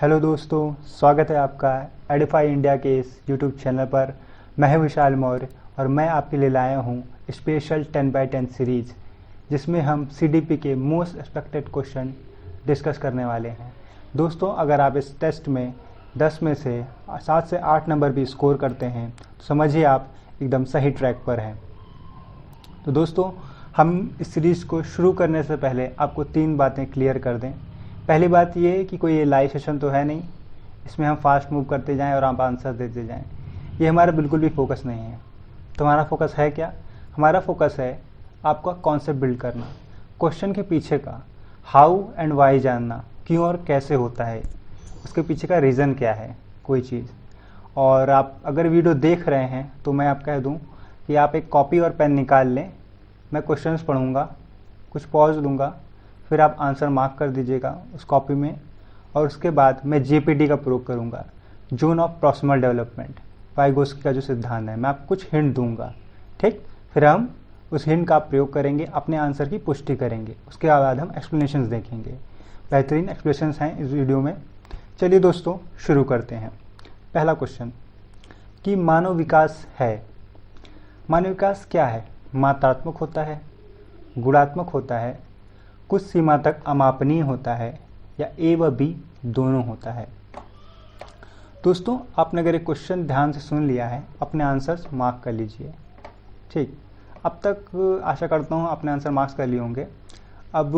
Hello दोस्तों, स्वागत है आपका एडिफाई इंडिया के इस यूट्यूब चैनल पर। मैं हूं विशाल मौर्य और मैं आपके लिए लाया हूं स्पेशल 10x10 सीरीज़, जिसमें हम सीडीपी के मोस्ट एक्सपेक्टेड क्वेश्चन डिस्कस करने वाले हैं। दोस्तों, अगर आप इस टेस्ट में 10 में से 7 से 8 नंबर भी स्कोर करते हैं तो समझिए आप एकदम सही ट्रैक पर हैं। तो दोस्तों, हम इस सीरीज़ को शुरू करने से पहले आपको 3 बातें क्लियर कर दें। पहली बात ये है कि कोई ये लाइव सेशन तो है नहीं, इसमें हम फास्ट मूव करते जाएं और आप आंसर देते जाएं। ये हमारा बिल्कुल भी फोकस नहीं है। तो हमारा फोकस है क्या? हमारा फोकस है आपका कॉन्सेप्ट बिल्ड करना, क्वेश्चन के पीछे का हाउ एंड वाई जानना, क्यों और कैसे होता है, उसके पीछे का रीज़न क्या है कोई चीज़। और आप अगर वीडियो देख रहे हैं तो मैं आप कह दूँ कि आप एक कॉपी और पेन निकाल लें। मैं क्वेश्चंस पढ़ूँगा, कुछ पॉज लूँगा, फिर आप आंसर मार्क कर दीजिएगा उस कॉपी में, और उसके बाद मैं जेपीडी का प्रयोग करूँगा, zone of proximal development, Vygotsky का जो सिद्धांत है। मैं आपको कुछ हिंट दूंगा, ठीक? फिर हम उस हिंट का प्रयोग करेंगे, अपने आंसर की पुष्टि करेंगे। उसके बाद हम एक्सप्लेनेशंस देखेंगे। बेहतरीन एक्सप्लेनेशंस हैं इस वीडियो में। चलिए दोस्तों, शुरू करते हैं। पहला क्वेश्चन कि मानव विकास है। मानव विकास क्या है? मात्रात्मक होता है, गुणात्मक होता है, कुछ सीमा तक अमापनीय होता है, या ए व बी दोनों होता है? दोस्तों, आपने अगर एक क्वेश्चन ध्यान से सुन लिया है, अपने आंसर्स मार्क कर लीजिए। ठीक, अब तक आशा करता हूँ अपने आंसर मार्क्स कर लिए होंगे। अब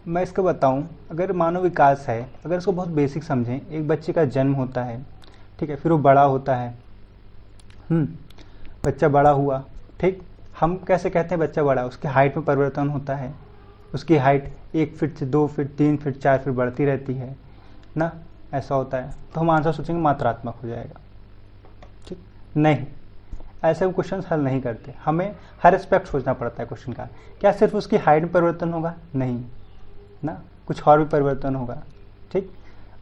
मैं इसको बताऊँ, अगर मानव विकास है, अगर इसको बहुत बेसिक समझें, एक बच्चे का जन्म होता है, ठीक है, फिर वो बड़ा होता है। बच्चा बड़ा हुआ, ठीक, हम कैसे कहते हैं बच्चा बड़ा? उसकी हाइट में परिवर्तन होता है। उसकी हाइट 1 फीट से 2 फीट, 3 फीट, 4 फीट बढ़ती रहती है ना, ऐसा होता है। तो हम आंसर सोचेंगे मात्रात्मक हो जाएगा। ठीक, नहीं, ऐसे हम क्वेश्चन हल नहीं करते। हमें हर एस्पेक्ट सोचना पड़ता है क्वेश्चन का। क्या सिर्फ उसकी हाइट में परिवर्तन होगा? नहीं ना, कुछ और भी परिवर्तन होगा। ठीक,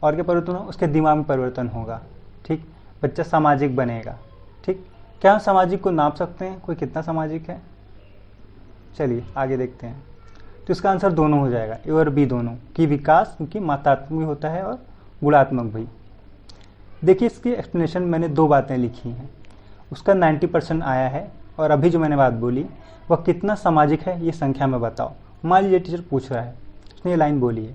और क्या परिवर्तन होगा? उसके दिमाग में परिवर्तन होगा। ठीक, बच्चा सामाजिक बनेगा। ठीक, क्या हम सामाजिक को नाप सकते हैं? कोई कितना सामाजिक है? चलिए आगे देखते हैं। तो इसका आंसर दोनों हो जाएगा, ए और बी दोनों, कि विकास, क्योंकि मात्रात्मक भी होता है और गुणात्मक भी। देखिए, इसकी एक्सप्लेनेशन मैंने 2 बातें लिखी हैं। उसका 90% आया है, और अभी जो मैंने बात बोली वह कितना सामाजिक है ये संख्या में बताओ। मान लीजिए टीचर पूछ रहा है, उसने ये लाइन बोली है,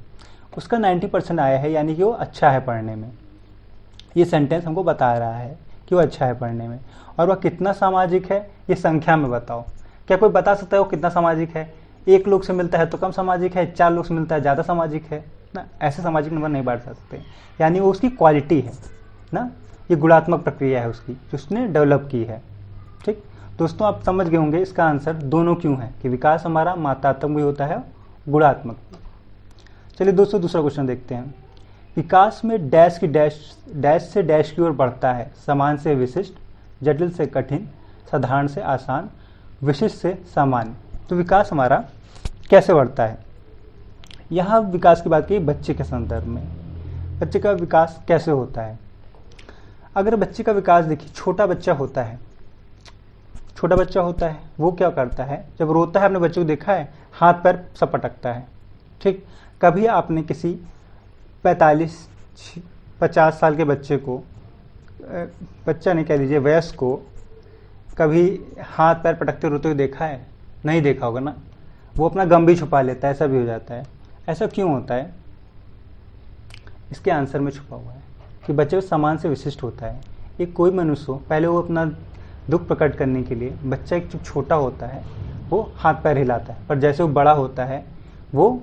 उसका 90% आया है, यानी कि वो अच्छा है पढ़ने में। ये सेंटेंस हमको बता रहा है कि वो अच्छा है पढ़ने में, और वह कितना सामाजिक है ये संख्या में बताओ। क्या कोई बता सकता है वो कितना सामाजिक है? 1 लोग से मिलता है तो कम सामाजिक है, 4 लोग से मिलता है ज़्यादा सामाजिक है ना। ऐसे सामाजिक नंबर नहीं बांट सकते, यानी वो उसकी क्वालिटी है ना। ये गुणात्मक प्रक्रिया है उसकी, जो उसने डेवलप की है। ठीक दोस्तों, आप समझ गए होंगे इसका आंसर दोनों क्यों है, कि विकास हमारा मात्रात्मक भी होता है, गुणात्मक भी। चलिए दोस्तों, दूसरा क्वेश्चन देखते हैं। विकास में डैश की डैश से डैश की ओर बढ़ता है, समान से विशिष्ट, जटिल से कठिन, साधारण से आसान, विशिष्ट से सामान्य। तो विकास हमारा कैसे बढ़ता है? यहाँ विकास की बात की बच्चे के संदर्भ में। बच्चे का विकास कैसे होता है? अगर बच्चे का विकास देखिए, छोटा बच्चा होता है, छोटा बच्चा होता है, वो क्या करता है? जब रोता है, अपने बच्चे को देखा है, हाथ पैर सब पटकता है। ठीक, कभी आपने किसी 45-50 साल के बच्चे को, बच्चा नहीं कह लीजिए, वयस्क को कभी हाथ पैर पटकते रोते हुए देखा है? नहीं देखा होगा ना। वो अपना गम भी छुपा लेता है, ऐसा भी हो जाता है। ऐसा क्यों होता है? इसके आंसर में छुपा हुआ है कि बच्चे समान से विशिष्ट होता है। एक कोई मनुष्य हो, पहले वो अपना दुख प्रकट करने के लिए, बच्चा एक जो छोटा होता है वो हाथ पैर हिलाता है, पर जैसे वो बड़ा होता है वो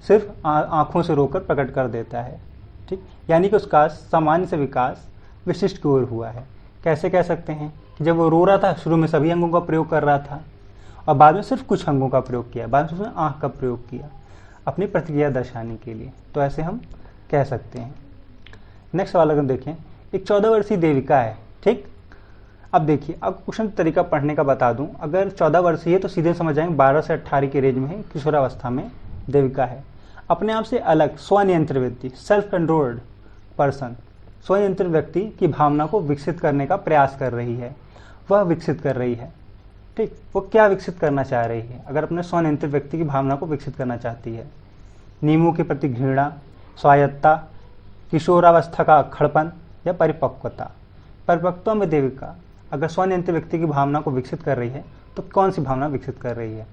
सिर्फ आँखों से रोकर प्रकट कर देता है। ठीक, यानी कि उसका सामान्य से विकास विशिष्ट की ओर हुआ है। कैसे कह सकते हैं कि जब वो रो रहा था, शुरू में सभी अंगों का प्रयोग कर रहा था, और बाद में सिर्फ कुछ अंगों का प्रयोग किया, बाद में उसने आँख का प्रयोग किया अपनी प्रतिक्रिया दर्शाने के लिए। तो ऐसे हम कह सकते हैं। नेक्स्ट वाला अगर देखें, एक 14 वर्षीय देविका है। ठीक, अब देखिए, अब क्वेश्चन तरीका पढ़ने का बता दूं। अगर 14 वर्षीय है तो सीधे समझ जाएंगे 12 से 18 की रेंज में है, किशोरावस्था में देविका है। अपने आप से अलग, स्वनियंत्रित व्यक्ति, सेल्फ कंट्रोल्ड पर्सन, स्वनियंत्रित व्यक्ति की भावना को विकसित करने का प्रयास कर रही है, वह विकसित कर रही है। ठीक, वो क्या विकसित करना चाह रही है? अगर अपने स्वनियंत्रित व्यक्ति की भावना को विकसित करना चाहती है, नियमों के प्रति घृणा, स्वायत्ता किशोरावस्था का अक्खड़पन या परिपक्वता। परिपक्वता में देविका अगर स्वनियंत्रित व्यक्ति की भावना को विकसित कर रही है तो कौन सी भावना विकसित कर रही है,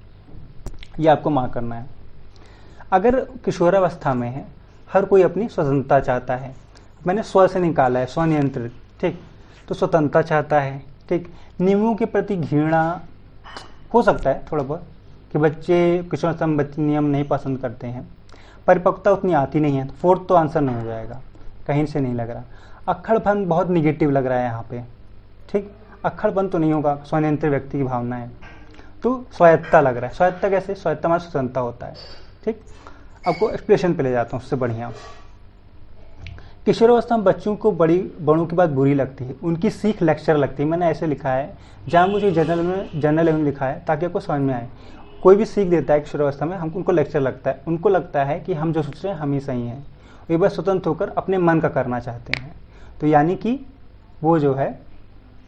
ये आपको मार्क करना है। अगर किशोरावस्था में है, हर कोई अपनी स्वतंत्रता चाहता है, मैंने स्व से निकाला है स्वनियंत्रित, ठीक, तो स्वतंत्रता चाहता है, ठीक। नियमों के प्रति घृणा हो सकता है थोड़ा बहुत कि बच्चे किशोरावस्था में बच्चे नियम नहीं पसंद करते हैं। परिपक्वता उतनी आती नहीं है, तो फोर्थ तो आंसर नहीं हो जाएगा, कहीं से नहीं लग रहा। अक्खड़पन बहुत निगेटिव लग रहा है यहाँ पे, ठीक, अक्खड़पन तो नहीं होगा, स्वनियंत्रित व्यक्ति की भावना है। तो स्वायत्तता लग रहा है। स्वायत्तता कैसे? स्वायत्तता में स्वतंत्रता होता है, ठीक। आपको एक्सप्लेनेशन पे ले जाता हूँ उससे बढ़िया। किशोरावस्था में बच्चों को बड़ों की बात बुरी लगती है, उनकी सीख लेक्चर लगती है। मैंने ऐसे लिखा है, जानबूझ के जनरल में लिखा है ताकि आपको समझ में आए। कोई भी सीख देता है किशोरावस्था में, हमको उनको लेक्चर लगता है, उनको लगता है कि हम जो सोच रहे हैं हम ही सही हैं, वे बस स्वतंत्र होकर अपने मन का करना चाहते हैं। तो यानी कि वो जो है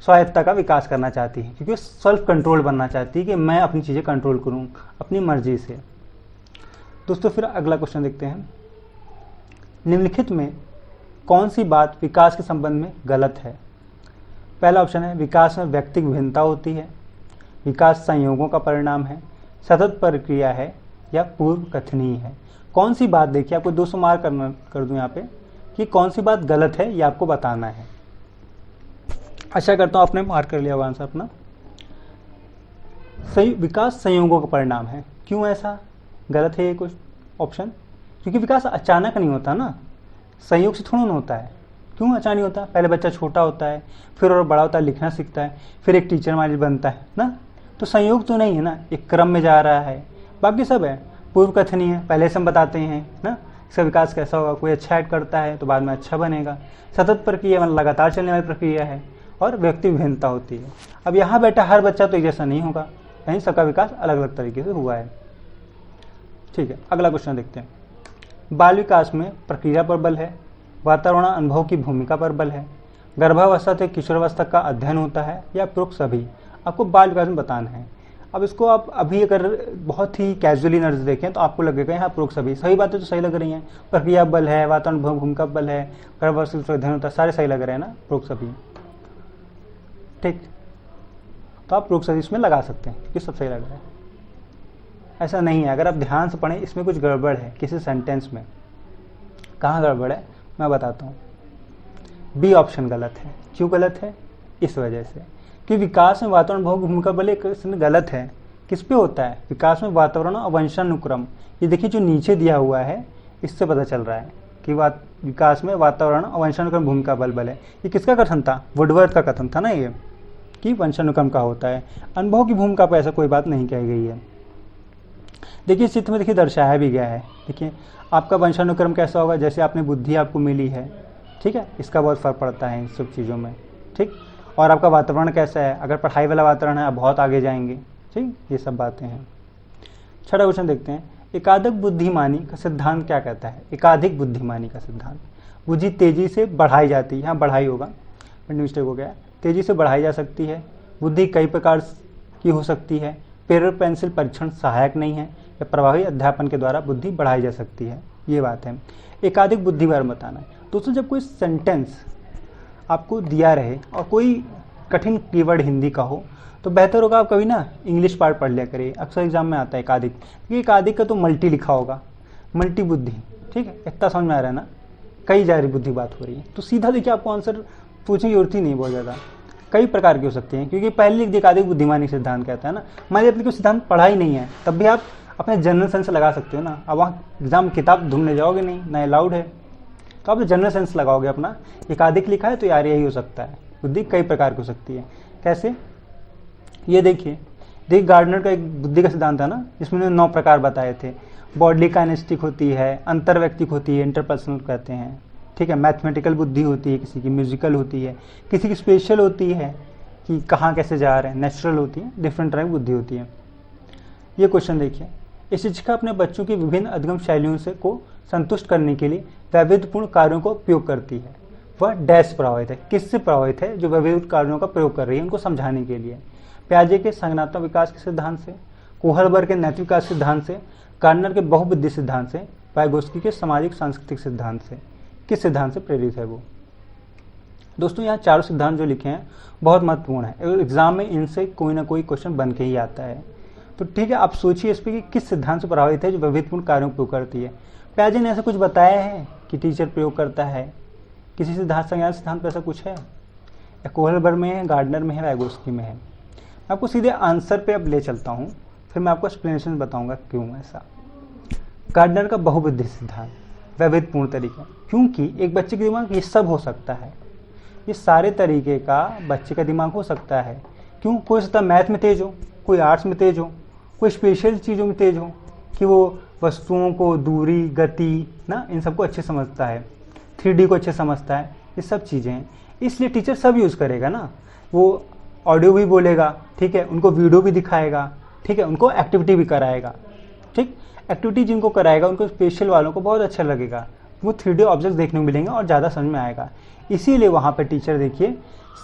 स्वायत्तता का विकास करना चाहती है, क्योंकि सेल्फ कंट्रोल बनना चाहती है कि मैं अपनी चीज़ें कंट्रोल करूँ अपनी मर्जी से। दोस्तों फिर अगला क्वेश्चन देखते हैं। निम्नलिखित में कौन सी बात विकास के संबंध में गलत है? पहला ऑप्शन है विकास में व्यक्तिगत भिन्नता होती है, विकास संयोगों का परिणाम है, सतत प्रक्रिया है या पूर्व कथनीय है। कौन सी बात, देखिए आपको 200 मार्क कर दूं यहाँ पे कि कौन सी बात गलत है, ये आपको बताना है। आशा करता हूँ आपने मार्क कर लिया होगा आंसर अपना। सही, विकास संयोगों का परिणाम है। क्यों ऐसा गलत है ये कुछ ऑप्शन? क्योंकि विकास अचानक नहीं होता ना, संयोग से थोड़ा ना होता है। क्यों अचानक होता है? पहले बच्चा छोटा होता है, फिर और बड़ा होता है, लिखना सीखता है, फिर एक टीचर माइंड बनता है ना, तो संयोग तो नहीं है ना, एक क्रम में जा रहा है। बाकी सब है पूर्व कथनीय है, पहले से हम बताते हैं ना इसका विकास कैसा होगा। कोई अच्छा ऐड करता है तो बाद में अच्छा बनेगा। सतत प्रक्रिया मतलब लगातार चलने वाली प्रक्रिया है, और व्यक्ति भिन्नता होती है। अब यहाँ बैठा हर बच्चा तो एक जैसा नहीं होगा, कहीं सबका विकास अलग अलग तरीके से हुआ है, ठीक है। अगला क्वेश्चन देखते हैं। बाल विकास में प्रक्रिया पर बल है, वातावरण अनुभव की भूमिका पर बल है, गर्भावस्था से किशोरावस्था का अध्ययन होता है या उपरोक्त सभी। आपको बाल विकास में बताना है। अब इसको आप अभी अगर बहुत ही कैजुअली नजर देखें तो आपको लगेगा यहाँ उपरोक्त सभी बातें तो सही लग रही हैं। प्रक्रिया बल है, वातावरण अनुभव भूमिका बल है, गर्भावस्था का अध्ययन होता है, सारे सही लग रहे हैं ना उपरोक्त सभी, ठीक। तो आप उपरोक्त सभी इसमें लगा सकते हैं क्योंकि सब सही लग रहा है। ऐसा नहीं है, अगर आप ध्यान से पढ़ें इसमें कुछ गड़बड़ है किसी सेंटेंस में। कहाँ गड़बड़ है मैं बताता हूँ। बी ऑप्शन गलत है। क्यों गलत है? इस वजह से कि विकास में वातावरण भौतिक भूमिका बल एक गलत है। किस पे होता है? विकास में वातावरण और वंशानुक्रम। ये देखिए जो नीचे दिया हुआ है इससे पता चल रहा है कि विकास में वातावरण और वंशानुक्रम भूमिका बल है। ये किसका कथन था? वुडवर्थ का कथन था ना ये, कि वंशानुक्रम का होता है। अनुभव की भूमिका पर ऐसा कोई बात नहीं कही गई है। देखिए इस चित्र में देखिए दर्शाया भी गया है। देखिए आपका वंशानुक्रम कैसा होगा, जैसे आपने बुद्धि आपको मिली है, ठीक है, इसका बहुत फर्क पड़ता है इन सब चीज़ों में, ठीक। और आपका वातावरण कैसा है, अगर पढ़ाई वाला वातावरण है आप बहुत आगे जाएंगे, ठीक। ये सब बातें हैं। छठा क्वेश्चन देखते हैं। एकाधिक बुद्धिमानी का सिद्धांत क्या कहता है? एकाधिक बुद्धिमानी का सिद्धांत, बुद्धि तेजी से बढ़ाई जाती है, यहाँ बढ़ाई होगा, मिस्टेक हो गया, तेजी से बढ़ाई जा सकती है। बुद्धि कई प्रकार की हो सकती है। पेपर पेंसिल परीक्षण सहायक नहीं है, या प्रभावी अध्यापन के द्वारा बुद्धि बढ़ाई जा सकती है। ये बात है। एकाधिक बुद्धि बारे में बताना है। दोस्तों जब कोई सेंटेंस आपको दिया रहे और कोई कठिन कीवर्ड हिंदी का हो तो बेहतर होगा आप कभी ना इंग्लिश पार्ट पढ़ लिया करिए। अक्सर एग्जाम में आता है एकाधिक, क्योंकि एकाधिक का तो मल्टी लिखा होगा, मल्टी बुद्धि, ठीक है, इतना समझ में आ रहा है ना, कई जा रही बुद्धि बात हो रही है। तो सीधा देखिए आपको आंसर पूछने की जरूरत ही नहीं बहुत ज़्यादा, कई प्रकार की हो सकती हैं, क्योंकि पहले लिख दिया एकाधिक बुद्धिमानी सिद्धांत कहता है ना। मान लीजिए आपने कोई सिद्धांत पढ़ा ही नहीं है तब भी आप अपने जनरल सेंस लगा सकते हो ना। अब वहाँ एग्जाम किताब ढूंढने जाओगे नहीं, ना अलाउड है, तो आप जनरल सेंस लगाओगे अपना। एकाधिक लिखा है तो यार यही हो सकता है। बुद्धि कई प्रकार की हो सकती है। कैसे? ये देखिए गार्डनर का एक बुद्धि का सिद्धांत था ना, जिसमें उन्होंने 9 प्रकार बताए थे। बॉडी काइनेस्टिक होती है, अंतर्व्यक्तिक होती है, इंटरपर्सनल कहते हैं, ठीक है। मैथमेटिकल बुद्धि होती है, किसी की म्यूजिकल होती है, किसी की स्पेशल होती है कि कहाँ कैसे जा रहे हैं, नेचुरल होती है, डिफरेंट तरह की बुद्धि होती है। ये क्वेश्चन देखिए। इस शिक्षिका अपने बच्चों की विभिन्न अधिगम शैलियों से को संतुष्ट करने के लिए वैविध्यपूर्ण कार्यों का उपयोग करती है। वह डैश प्रभावित है, किससे प्रभावित है? जो वैविध्य कार्यों का प्रयोग कर रही है उनको समझाने के लिए। प्याजे के संज्ञानात्मक विकास के सिद्धांत से, कोहलबर्ग के नैतिक विकास सिद्धांत से, गार्डनर के बहुबुद्धि सिद्धांत से, वाइगोत्स्की के सामाजिक सांस्कृतिक सिद्धांत से। किस सिद्धांत से प्रेरित है वो। दोस्तों यहाँ चारों सिद्धांत जो लिखे हैं बहुत महत्वपूर्ण है, एग्जाम में इनसे कोई ना कोई क्वेश्चन बन के ही आता है। तो ठीक है, आप सोचिए इस पर कि किस सिद्धांत से प्रभावित है जो वैविध्यपूर्ण कार्यों को प्रयोग करती है। प्याजे ने ऐसा कुछ बताया है कि टीचर प्रयोग करता है? किसी सिद्धांत संज्ञान सिद्धांत पर ऐसा कुछ है? या कोहलबर्ग में है, गार्डनर में है, वैगोस्की में है? आपको सीधे आंसर पे अब ले चलता हूँ, फिर मैं आपको एक्सप्लेनेशन बताऊंगा क्यों ऐसा। गार्डनर का बहुबुद्धि सिद्धांत, वैविध्यपूर्ण तरीका, क्योंकि एक बच्चे के दिमाग ये सब हो सकता है, ये सारे तरीके का बच्चे का दिमाग हो सकता है। क्यों? कोई सकता मैथ में तेज हो, कोई आर्ट्स में तेज हो, कोई स्पेशल चीज़ों में तेज हो कि वो वस्तुओं को, दूरी, गति ना, इन सबको अच्छे समझता है, 3D को अच्छे समझता है, ये सब चीज़ें हैं। इसलिए टीचर सब यूज़ करेगा ना, वो ऑडियो भी बोलेगा, ठीक है, उनको वीडियो भी दिखाएगा, ठीक है, उनको एक्टिविटी भी कराएगा। ठीक, एक्टिविटी जिनको कराएगा उनको स्पेशल वालों को बहुत अच्छा लगेगा, वो 3D ऑब्जेक्ट देखने को मिलेंगे और ज़्यादा समझ में आएगा। इसीलिए वहाँ पर टीचर देखिए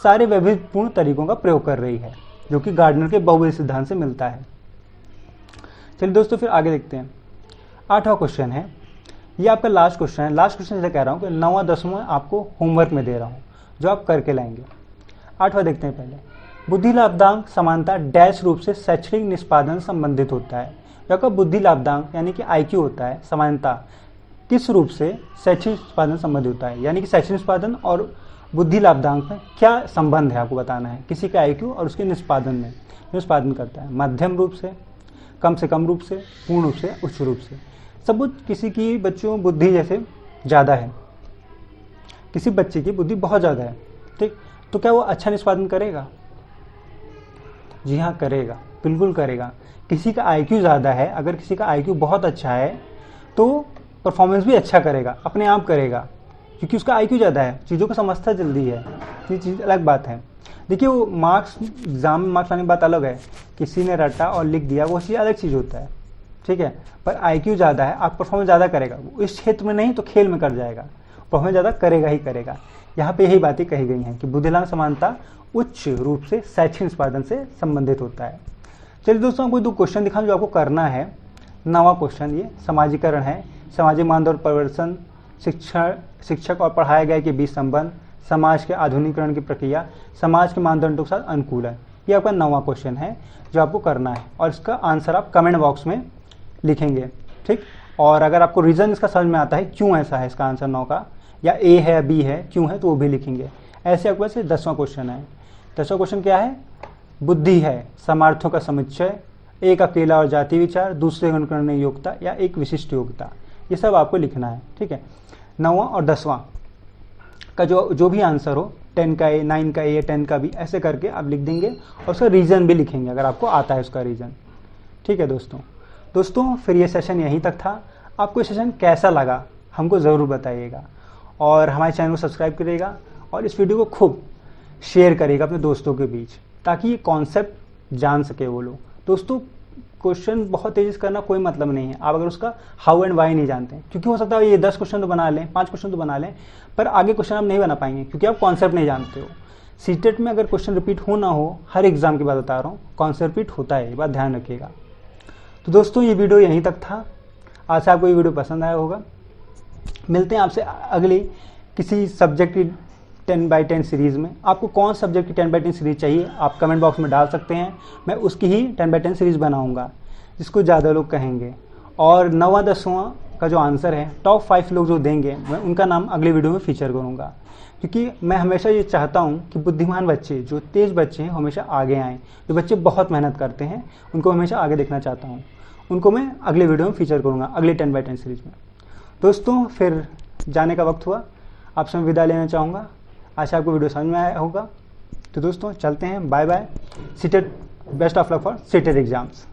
सारे वैविध्यपूर्ण तरीकों का प्रयोग कर रही है, जो कि गार्डनर के बहुबुद्धि सिद्धांत से मिलता है। चलिए दोस्तों फिर आगे देखते हैं। 8वां क्वेश्चन है, ये आपका लास्ट क्वेश्चन है। लास्ट क्वेश्चन इसलिए कह रहा हूँ कि 9वां 10वां आपको होमवर्क में दे रहा हूँ, जो आप करके लाएंगे। 8वां देखते हैं पहले। बुद्धि लाभदांक समानता डैश रूप से शैक्षणिक निष्पादन संबंधित होता है। जो आपका बुद्धि लाभदांक यानी कि IQ होता है, समानता किस रूप से शैक्षणिक निष्पादन संबंधित होता है, यानी कि शैक्षणिक निष्पादन और बुद्धि लाभदांक में क्या संबंध है आपको बताना है। किसी का IQ और उसके निष्पादन में, निष्पादन करता है मध्यम रूप से कम रूप से, पूर्ण रूप से, उच्च रूप से। सब किसी की बच्चों बुद्धि जैसे ज़्यादा है, किसी बच्चे की बुद्धि बहुत ज़्यादा है, ठीक, तो क्या वो अच्छा निष्पादन करेगा? जी हाँ, करेगा, बिल्कुल करेगा। किसी का IQ ज़्यादा है, अगर किसी का IQ बहुत अच्छा है तो परफॉर्मेंस भी अच्छा करेगा, अपने आप करेगा, क्योंकि उसका IQ ज़्यादा है, चीज़ों को समझता जल्दी है। ये चीज़ अलग बात है। देखिए वो मार्क्स, एग्जाम में मार्क्स लाने की बात अलग है, किसी ने रटा और लिख दिया वो चीज़ अलग चीज़ होता है, ठीक है। पर IQ ज़्यादा है, आप परफॉर्मेंस ज़्यादा करेगा, वो इस क्षेत्र में नहीं तो खेल में कर जाएगा, परफॉर्मेंस ज़्यादा करेगा ही करेगा। यहाँ पे यही बातें कही गई हैं कि बुद्धिलाभ समानता उच्च रूप से शैक्षणिक निष्पादन से संबंधित होता है। चलिए दोस्तों, आपको 2 क्वेश्चन दिखाऊं जो आपको करना है। 9वां क्वेश्चन ये समाजीकरण है, सामाजिक मानदंड और परिवर्तन, शिक्षक और पढ़ाए गए के बीच संबंध, समाज के आधुनिकीकरण की प्रक्रिया, समाज के मानदंडों के साथ अनुकूलन। ये आपका 9वां क्वेश्चन है जो आपको करना है, और इसका आंसर आप कमेंट बॉक्स में लिखेंगे, ठीक। और अगर आपको रीज़न इसका समझ में आता है क्यों ऐसा है इसका आंसर 9 का, या A है या B है, क्यों है, तो वो भी लिखेंगे। ऐसे आपके पास 10वां क्वेश्चन है। 10वां क्वेश्चन क्या है? बुद्धि है समार्थों का समुच्चय, एक अकेला और जाति विचार, दूसरे अनुकरणीय योग्यता या एक विशिष्ट योग्यता। ये सब आपको लिखना है, ठीक है। 9वां और 10वां का जो भी आंसर हो, 10 का A, 9 का A, 10 का B, ऐसे करके आप लिख देंगे और उसका रीज़न भी लिखेंगे अगर आपको आता है उसका रीज़न, ठीक है दोस्तों फिर ये सेशन यहीं तक था। आपको ये सेशन कैसा लगा हमको ज़रूर बताइएगा, और हमारे चैनल को सब्सक्राइब करिएगा और इस वीडियो को खूब शेयर करिएगा अपने दोस्तों के बीच, ताकि ये कॉन्सेप्ट जान सके वो लोग। दोस्तों क्वेश्चन बहुत तेज़ी से करना कोई मतलब नहीं है, आप अगर उसका हाउ एंड वाई नहीं जानते हैं, क्योंकि हो सकता है ये 10 क्वेश्चन तो बना लें, 5 क्वेश्चन तो बना लें, पर आगे क्वेश्चन आप नहीं बना पाएंगे क्योंकि आप कॉन्सेप्ट नहीं जानते हो। सीटेट में अगर क्वेश्चन रिपीट हो ना हो, हर एग्जाम की बात बता रहा हूँ, कॉन्सेप्ट रिपीट होता है, ये बात ध्यान रखिएगा। तो दोस्तों ये वीडियो यहीं तक था। आज से आपको ये वीडियो पसंद आया होगा। मिलते हैं आपसे अगली किसी सब्जेक्ट की 10x10 सीरीज़ में। आपको कौन सब्जेक्ट की 10x10 सीरीज़ चाहिए आप कमेंट बॉक्स में डाल सकते हैं, मैं उसकी ही 10x10 सीरीज़ बनाऊंगा जिसको ज़्यादा लोग कहेंगे। और 9वां 10वां का जो आंसर है, टॉप 5 लोग जो देंगे, मैं उनका नाम अगले वीडियो में फीचर करूँगा, क्योंकि मैं हमेशा ये चाहता हूँ कि बुद्धिमान बच्चे, जो तेज़ बच्चे हैं, हमेशा आगे आएँ। जो बच्चे बहुत मेहनत करते हैं उनको हमेशा आगे देखना चाहता हूँ, उनको मैं अगले वीडियो में फीचर करूँगा, अगले 10x10 सीरीज़ में। दोस्तों फिर जाने का वक्त हुआ, आपसे मैं विदा लेना चाहूँगा। आशा आपको वीडियो समझ में आया होगा। तो दोस्तों चलते हैं, bye bye. CTET, best of luck for CTET exams.